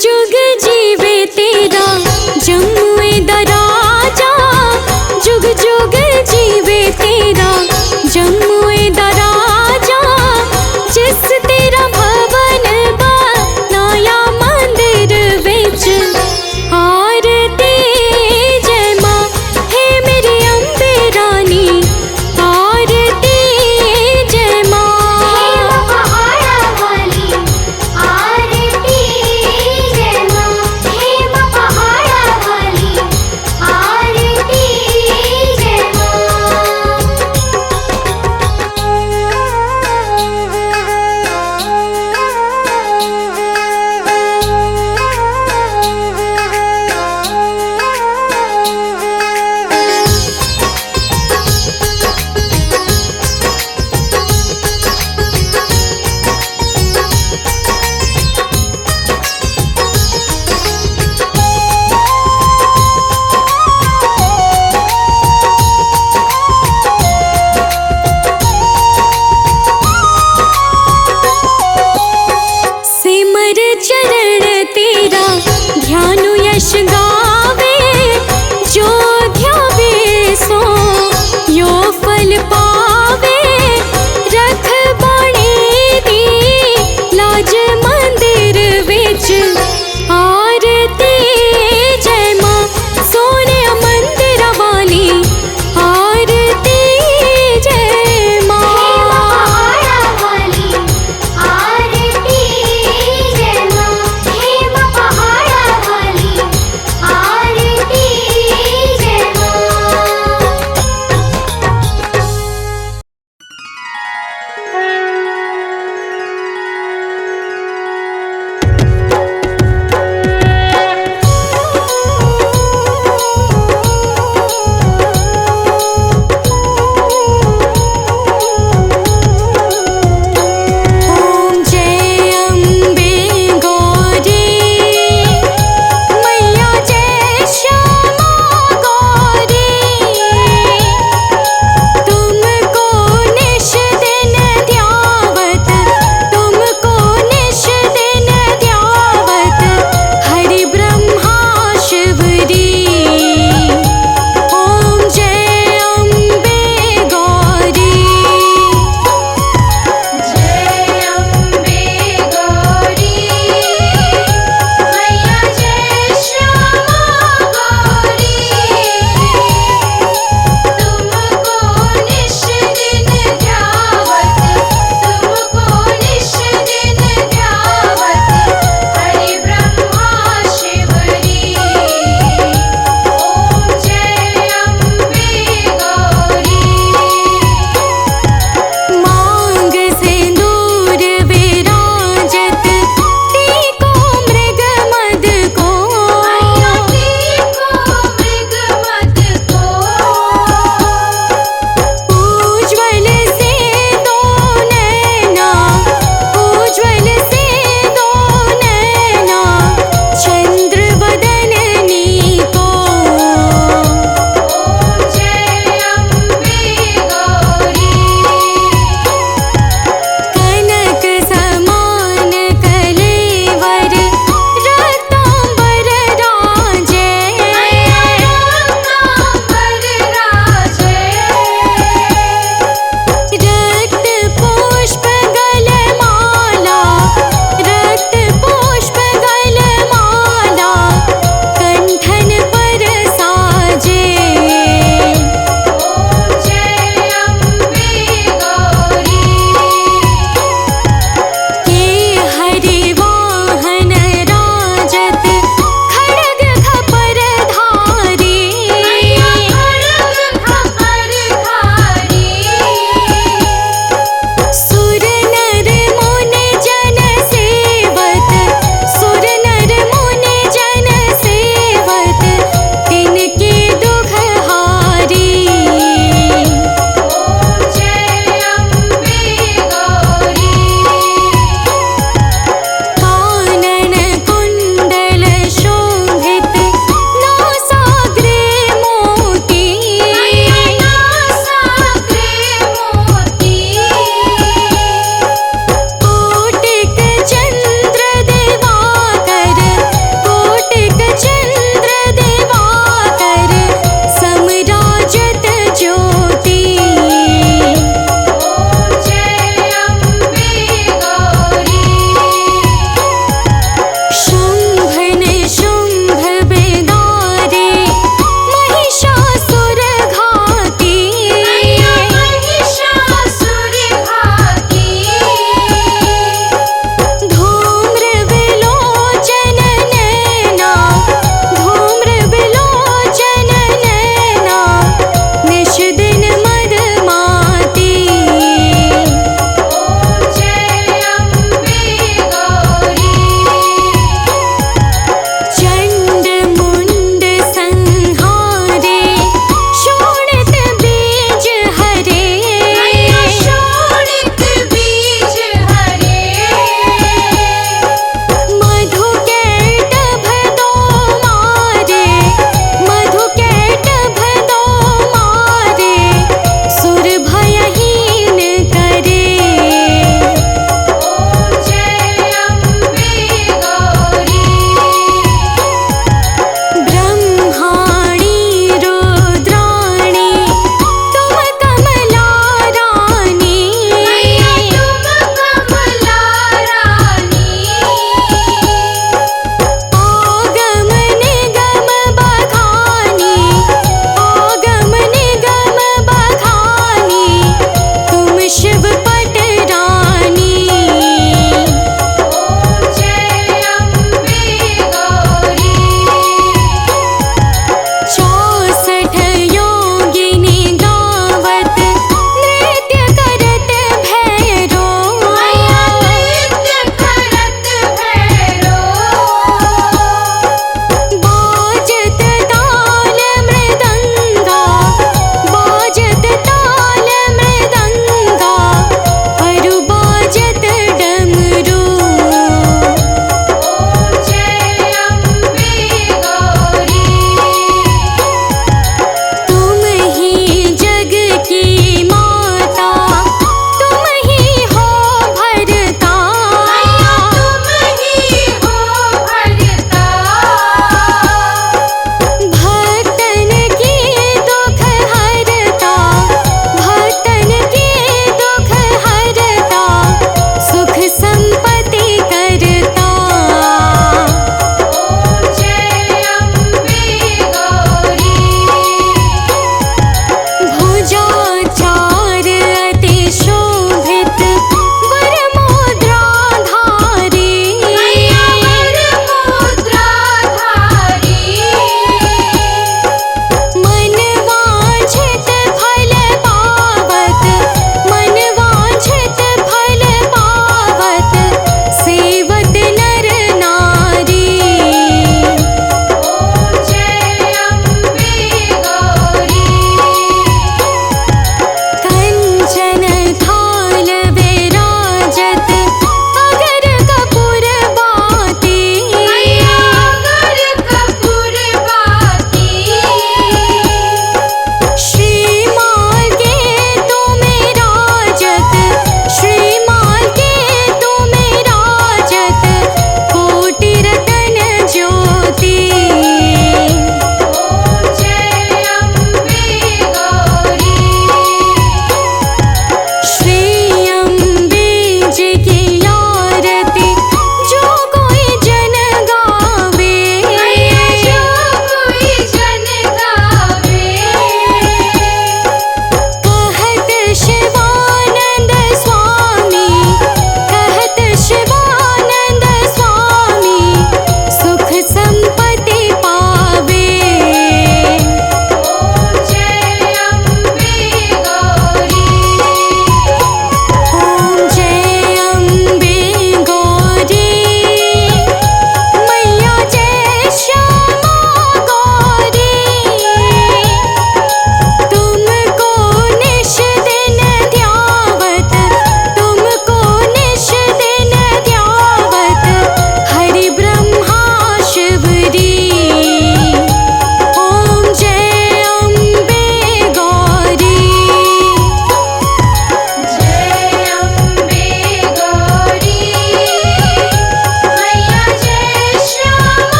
जुग जीवे तेरा जमुए दराजा, जुग जुग जीवे तेरा जमुए दराजा। जिस तेरा भवन बनाया मंदिर विच, आरती जय मां हे मेरी अम्बे रानी, आरती जय मां। पहाड़ा वाली आरती जय मां, हे मां पहाड़ा वाली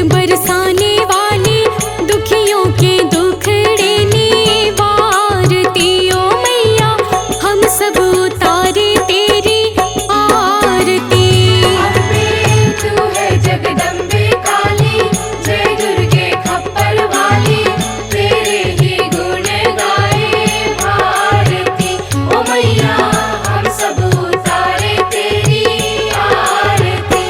बरसाने वाली, दुखियों के दुखड़े निवारती ओ मैया, हम सब उतारे तेरी आरती। अम्बे तू है जगदम्बे काली, जय दुर्गे खप्पर वाली, तेरे ही गुण गाए भारती। ओ मैया हम सब उतारे तेरी आरती।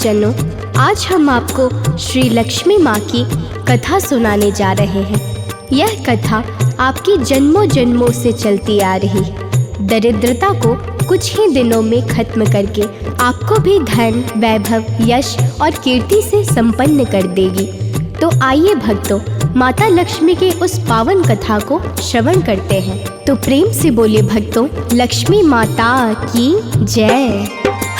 भक्तजनों, आज हम आपको श्री लक्ष्मी माँ की कथा सुनाने जा रहे हैं। यह कथा आपकी जन्मों जन्मों से चलती आ रही दरिद्रता को कुछ ही दिनों में खत्म करके आपको भी धन, वैभव, यश और कीर्ति से संपन्न कर देगी। तो आइए भक्तों, माता लक्ष्मी के उस पावन कथा को श्रवण करते हैं। तो प्रेम से बोलिए भक्तों, लक्ष्मी माता की जय।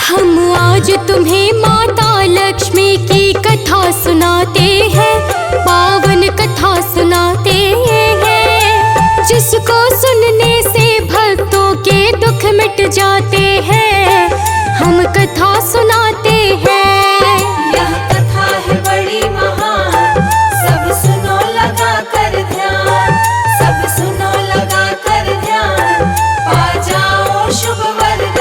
हम आज तुम्हें माता लक्ष्मी की कथा सुनाते हैं, पावन कथा सुनाते हैं, जिसको सुनने से भक्तों के दुख मिट जाते हैं। हम कथा सुनाते हैं। यह कथा है बड़ी महान, सब सुनो लगा कर ध्यान, सब सुनो लगा कर ध्यान, पा जाओ शुभ वरदान।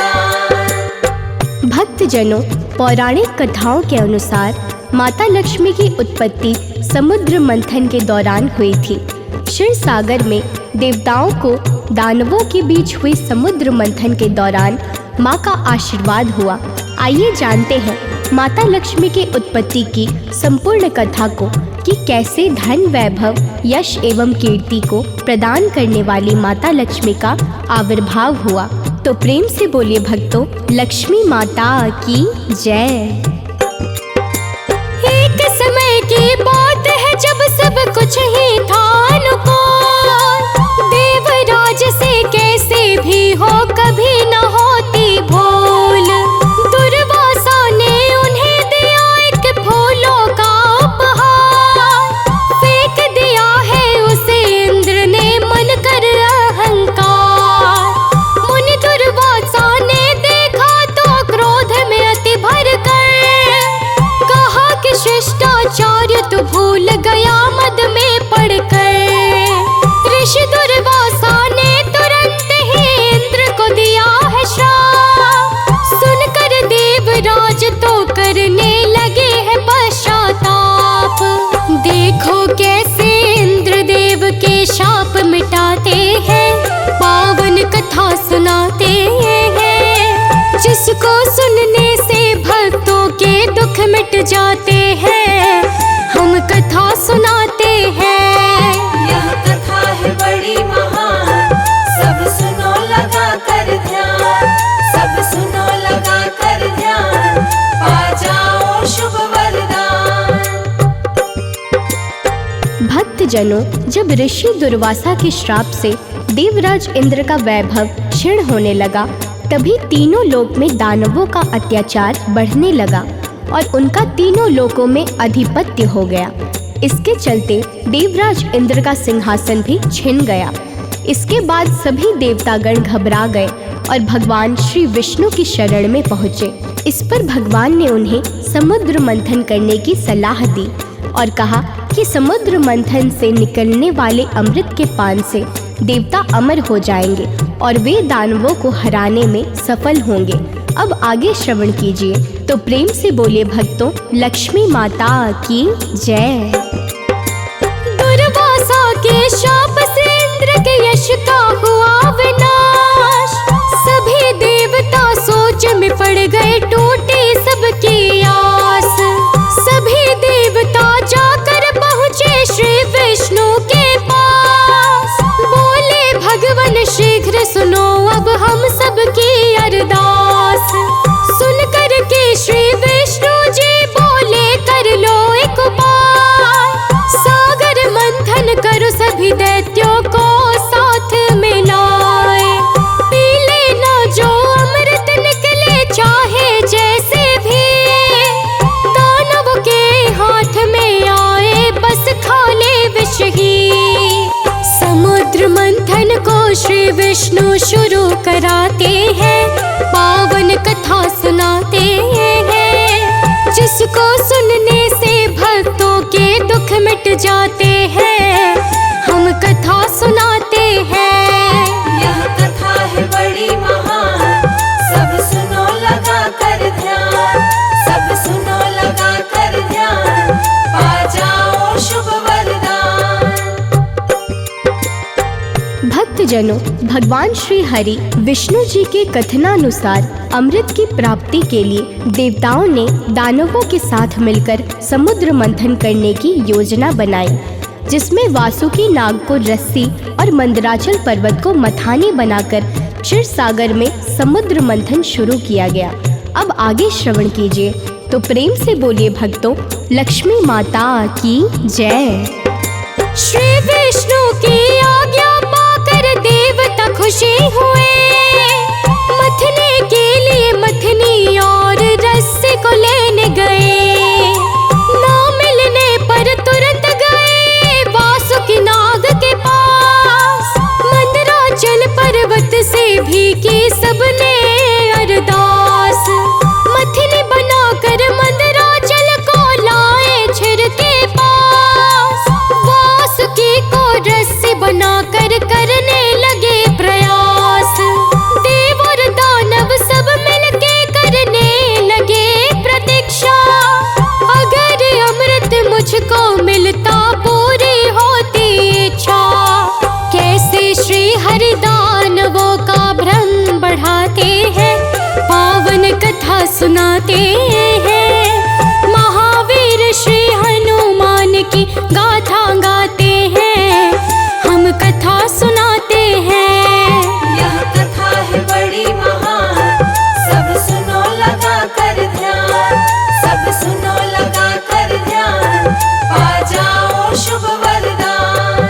भक्तजनों, पौराणिक कथाओं के अनुसार माता लक्ष्मी की उत्पत्ति समुद्र मंथन के दौरान हुई थी। क्षीर सागर में देवताओं को दानवों के बीच हुए समुद्र मंथन के दौरान माँ का आशीर्वाद हुआ। आइए जानते हैं माता लक्ष्मी की उत्पत्ति की संपूर्ण कथा को कि कैसे धन, वैभव, यश एवं कीर्ति को प्रदान करने वाली माता लक्ष्मी का आविर्भाव हुआ। तो प्रेम से बोलिए भक्तों, लक्ष्मी माता की जय। एक समय की बात है जब सब कुछ ही था अनुकूल, देवराज से कैसे भी हो कभी न होती भूल। दुर्वासा ने उन्हें दिया एक फूलों का उपहार, फेंक दिया है उसे इंद्र ने मन कर अहंकार। मुनि दुर्वासा ने देखा तो क्रोध में अति भर कर कहा कि शिष्टाचार्य तू भूल गया मद में पड़कर। ऋषि दुर्वासा ने तुरंत ही इंद्र को दिया है श्राप, सुनकर देवराज तो करने लगे हैं पश्चाताप। देखो कैसे इंद्र देव के शाप मिटाते हैं, पावन कथा सुनाते हैं, जिसको सुनने से भक्तों के दुख मिट जाते हैं। हम कथा सुनाते हैं। यह कथा है बड़ी महान, सब सुनो लगा कर ध्यान, सब सुनो लगा कर ध्यान, पा जाओ शुभ वरदान। भक्तजनों, जब ऋषि दुर्वासा के श्राप से देवराज इंद्र का वैभव क्षीण होने लगा, तभी तीनों लोक में दानवों का अत्याचार बढ़ने लगा और उनका तीनों लोकों में अधिपत्य हो गया। इसके चलते देवराज इंद्र का सिंहासन भी छिन गया। इसके बाद सभी देवतागण घबरा गए और भगवान श्री विष्णु की शरण में पहुँचे। इस पर भगवान ने उन्हें समुद्र मंथन करने की सलाह दी और कहा कि समुद्र मंथन से निकलने वाले अमृत के पान से देवता अमर हो जाएंगे और वे दानवों को हराने में सफल होंगे। अब आगे श्रवण कीजिए। तो प्रेम से बोलिए भक्तों, लक्ष्मी माता की जय। दुर्वासा के शाप से इंद्र के यश का हुआ विनाश, सभी देवता सोच में पड़ गए, टूटी सबकी आस। सभी देवता जाकर पहुँचे श्री विष्णु के पास, बोले भगवान शीघ्र सुनो अब हम सबकी अरदास। सुन कर के श्री विष्णु जी बोले कर लो एक उपाय, सागर मंथन करो सभी दैत्यों को साथ मिलाए। पी लेना जो अमृत निकले चाहे जैसे भी, दानव के हाथ में आए बस खा ले विष ही। समुद्र मंथन को श्री विष्णु शुरू कराते हैं, पावन कथा सुनाते हैं, जिसको सुनने से भक्तों के दुख मिट जाते हैं। हम कथा सुनाते हैं। यह कथा है बड़ी महान, सब सुनो लगा कर ध्यान, सब सुनो लगा कर ध्यान, पा जाओ शुभ वरदान। भक्तजनों, भगवान श्री हरि विष्णु जी के कथनानुसार अमृत की प्राप्ति के लिए देवताओं ने दानवों के साथ मिलकर समुद्र मंथन करने की योजना बनाई, जिसमें वासुकी नाग को रस्सी और मंदराचल पर्वत को मथानी बनाकर क्षीर सागर में समुद्र मंथन शुरू किया गया। अब आगे श्रवण कीजिए, तो प्रेम से बोलिए भक्तों, लक्ष्मी माता की जय। श्री विष्णु की आज्ञा पाकर देवता खुशी हुए, मथने के लिए मथनी और रस्सी को लेने गए। ना मिलने पर तुरंत गए वासुकी नाग के पास, मंदराचल पर्वत से भी की सबने अरदास। मथनी बनाकर मंदराचल को लाए क्षीर के पास, वासुकी को रस्सी बनाकर करने लगे प्रयास। देव और दानव सब मिलके करने लगे प्रतीक्षा, अगर अमृत मुझको मिलता पूरी होती इच्छा। कैसे श्री हरि दानवों का भ्रम बढ़ाते हैं, पावन कथा सुनाते हैं। महावीर श्री हनुमान की गाथा गाते हैं, हम कथा सुनाते हैं। यह कथा है बड़ी महान, सब सुनो लगा कर ध्यान, सब सुनो लगा कर ध्यान, पा जाओ शुभ वरदान।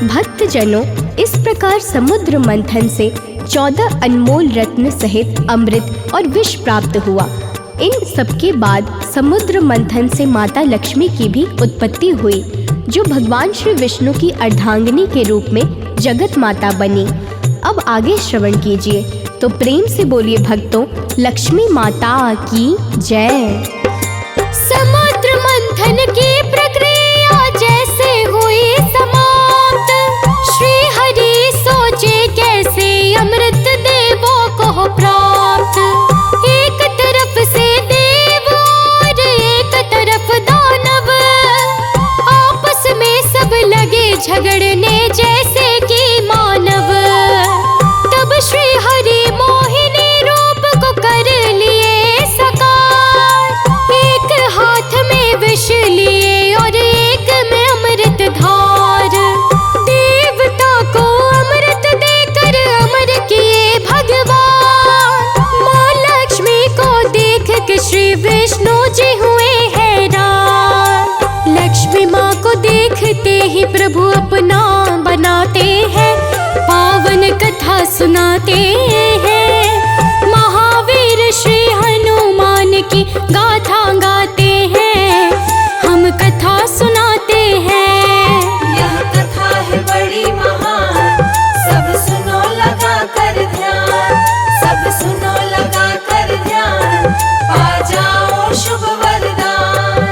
भक्तजनों, इस प्रकार समुद्र मंथन से 14 अनमोल रत्न सहित अमृत और विष प्राप्त हुआ। इन सबके बाद समुद्र मंथन से माता लक्ष्मी की भी उत्पत्ति हुई, जो भगवान श्री विष्णु की अर्धांगिनी के रूप में जगत माता बनी। अब आगे श्रवण कीजिए, तो प्रेम से बोलिए भक्तों, लक्ष्मी माता की जय। समुद्र मंथन की प्रक्रिया जैसे हुई समाप्त, श्री हरि सोचे कैसे अमृत देवों को प्राप्त। एक तरफ से देव और एक तरफ दानव, आपस में सब लगे झगड़ने जैसे कि मानव। तब श्री हरि मोहिनी रूप को कर लिए साकार, एक हाथ में विष लिए और एक में अमृत धार। देवता को अमृत देकर अमर किए भगवान, माँ लक्ष्मी को देख के श्री विष्णु जी हुए हैरान। लक्ष्मी माँ को देखते ही प्रभु अपना बनाते हैं, पावन कथा सुनाते हैं। महावीर श्री हनुमान की गाथा गाते हैं, हम कथा सुनाते हैं। यह कथा है बड़ी महान, सब सुनो लगा कर ध्यान, सब सुनो लगा कर ध्यान, पा जाओ शुभ वरदान।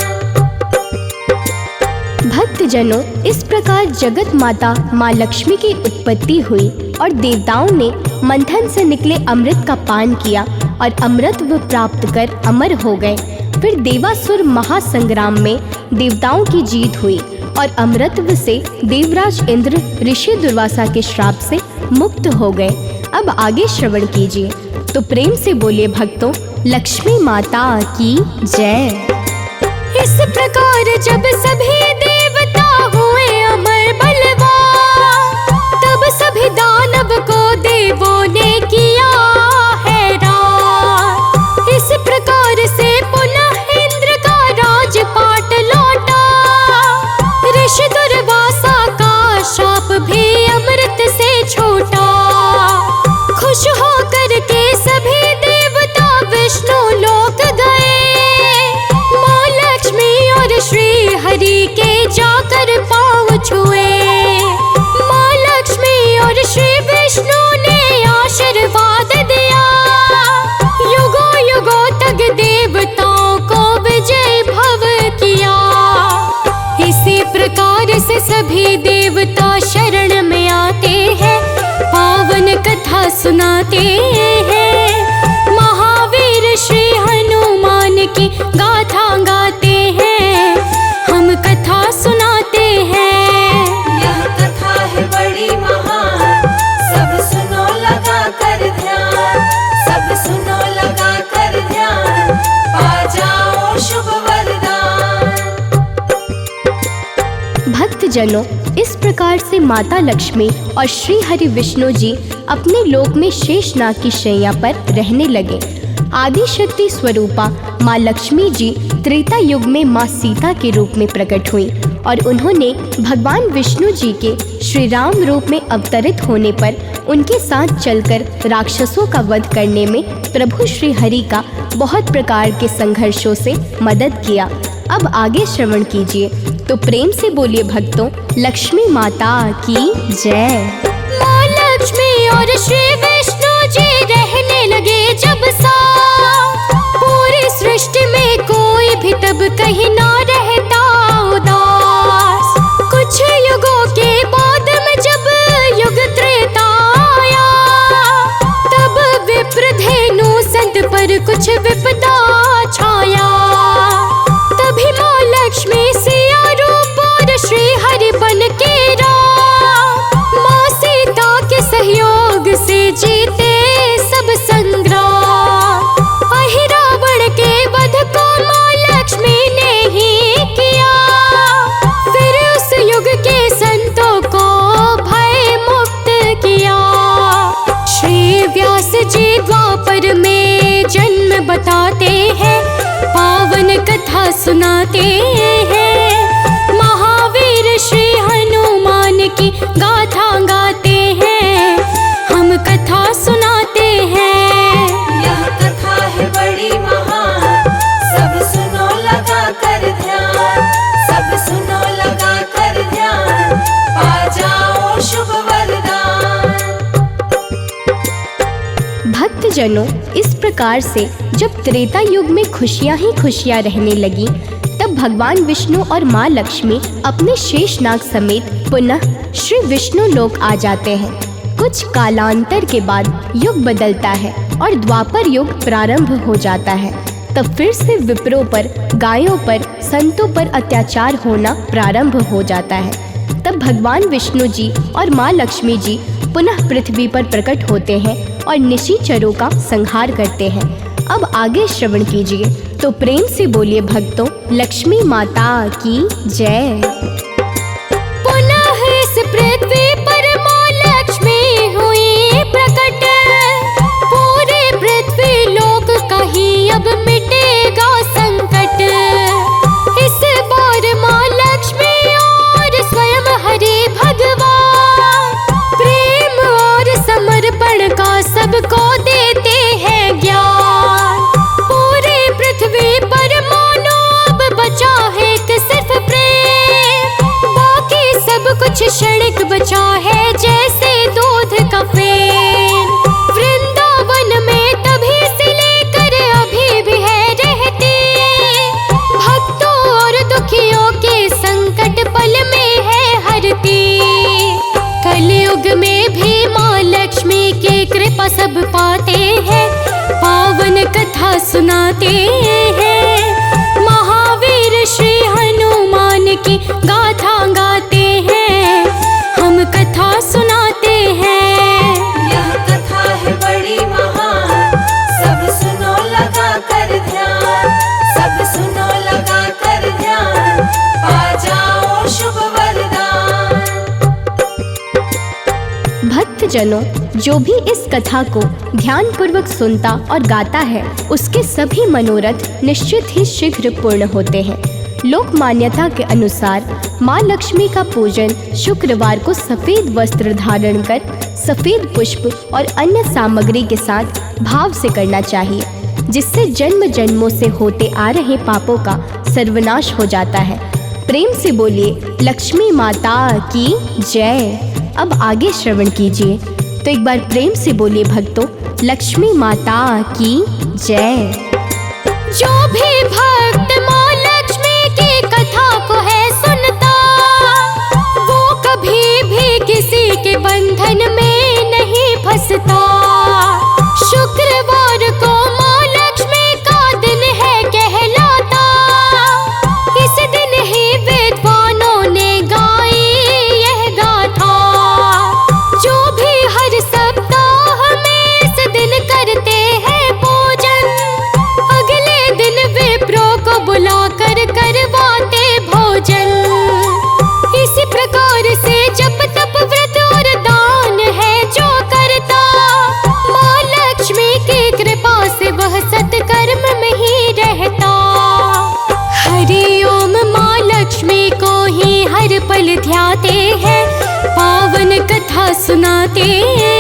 भक्तजनों, इस प्रकार जगत माता माँ लक्ष्मी की उत्पत्ति हुई और देवताओं ने मंथन से निकले अमृत का पान किया और अमृतत्व प्राप्त कर अमर हो गए। फिर देवासुर महासंग्राम में देवताओं की जीत हुई और अमृतत्व से देवराज इंद्र ऋषि दुर्वासा के श्राप से मुक्त हो गए। अब आगे श्रवण कीजिए, तो प्रेम से बोलिए भक्तों, लक्ष्मी माता की जय। इस प्रकार जब सभी देवता हुए अमर बलवान, तब सभी दानव को देवों ने किया हैरान। इस प्रकार से पुनः इंद्र का राजपाट लौटा, ऋषि दुर्वासा का शाप भी अमृत से छूटा। खुश होकर के सभी देवता विष्णु लोक गए, माँ लक्ष्मी और श्री हरि के जाकर पाँव छुए। माँ लक्ष्मी और श्री विष्णु ने आशीर्वाद दिया, युगों युगों तक देवताओं को विजय भव किया। इसी प्रकार से सभी देवता शरण में आते हैं, पावन कथा सुनाते हैं। महावीर श्री हनुमान की गाथा गाते हैं, हम कथा सुनाते हैं। यह कथा है भक्तजनों, इस प्रकार से माता लक्ष्मी और श्री हरि विष्णु जी अपने लोक में शेषनाग की शैया पर रहने लगे। आदि शक्ति स्वरूपा माँ लक्ष्मी जी त्रेता युग में माँ सीता के रूप में प्रकट हुई और उन्होंने भगवान विष्णु जी के श्री राम रूप में अवतरित होने पर उनके साथ चलकर राक्षसों का वध करने में प्रभु श्री हरि का बहुत प्रकार के संघर्षों से मदद किया। अब आगे श्रवण कीजिए, तो प्रेम से बोलिए भक्तों, लक्ष्मी माता की जय। माँ लक्ष्मी और श्री विष्णु जी रहने लगे जब सा, पूरी सृष्टि में कोई भी तब कहीं ना रहता उदास। कुछ युगों के बाद में जब युग त्रेता आया, तब विप्रधेनु संत पर कुछ विपदा छाया। तभी माँ लक्ष्मी सिया रूप और श्री हरि बन के राम, माँ सीता के सहयोग से जीते सब संग्राम। अहिरावण के वध को माँ लक्ष्मी ने ही किया, फिर उस युग के संतों को भय मुक्त किया। श्री व्यास जी द्वापर में जन्म बताते हैं, पावन कथा सुनाते हैं। महावीर श्री हनुमान की गाथा गाते हैं, हम कथा सुनाते हैं। यह कथा है बड़ी महान, सब सुनो लगा कर ध्यान, सब सुनो लगा कर ध्यान, पा जाओ शुभ वरदान। भक्तजनों, इस प्रकार से जब त्रेता युग में खुशियां ही खुशियां रहने लगी, तब भगवान विष्णु और माँ लक्ष्मी अपने शेषनाग समेत पुनः श्री विष्णु लोक आ जाते हैं। कुछ कालांतर के बाद युग बदलता है और द्वापर युग प्रारंभ हो जाता है। तब फिर से विप्रों पर, गायों पर, संतों पर अत्याचार होना प्रारंभ हो जाता है। तब भगवान विष्णु जी और माँ लक्ष्मी जी पुनः पृथ्वी पर प्रकट होते हैं और निशाचरों का संहार करते हैं। अब आगे श्रवण कीजिए, तो प्रेम से बोलिए भक्तों, लक्ष्मी माता की जय। पुनः इस पृथ्वी पर माँ लक्ष्मी हुई प्रकट, पूरे पृथ्वी लोक का ही अब मिटेगा संकट। इस बार माँ लक्ष्मी और स्वयं हरि भगवान, प्रेम और समर्पण का सबको देते हैं ज्ञान। पूरे पृथ्वी पर मानो अब बचा है सिर्फ प्रेम, बाकी सब कुछ क्षणिक बचा है जैसे दूध का फेन। वृंदावन में तभी से लेकर अभी भी है रहती, भक्तों और दुखियों के संकट पल में है हरती। कलयुग में भी माँ लक्ष्मी की कृपा सब पाते हैं, पावन कथा सुनाते हैं। महावीर श्री हनुमान की गाथा गाते हैं, हम कथा सुनाते हैं। यह कथा है बड़ी महान, सब सुनो लगा कर ध्यान, सब सुनो लगा कर ध्यान, पा जाओ शुभ वरदान। भक्तजनों, जो भी इस कथा को ध्यान पूर्वक सुनता और गाता है, उसके सभी मनोरथ निश्चित ही शीघ्र पूर्ण होते हैं। लोक मान्यता के अनुसार माँ लक्ष्मी का पूजन शुक्रवार को सफेद वस्त्र धारण कर सफेद पुष्प और अन्य सामग्री के साथ भाव से करना चाहिए, जिससे जन्म जन्मों से होते आ रहे पापों का सर्वनाश हो जाता है। प्रेम से बोलिए, लक्ष्मी माता की जय। अब आगे श्रवण कीजिए, तो एक बार प्रेम से बोलिए भक्तों, लक्ष्मी माता की जय। जो भी भक्त माँ लक्ष्मी की कथा को है सुनता, वो कभी भी किसी के बंधन में नहीं फंसता। शुक्रवार को माँ लक्ष्मी का दिन है कहलाता, इस दिन ही विद्वानों ने गाई यह गाथा। जो भी हर सप्ताह में इस दिन करते हैं पूजन, अगले दिन विप्रों को बुलाकर करवाते भोजन। इसी प्रकार कथा सुनाते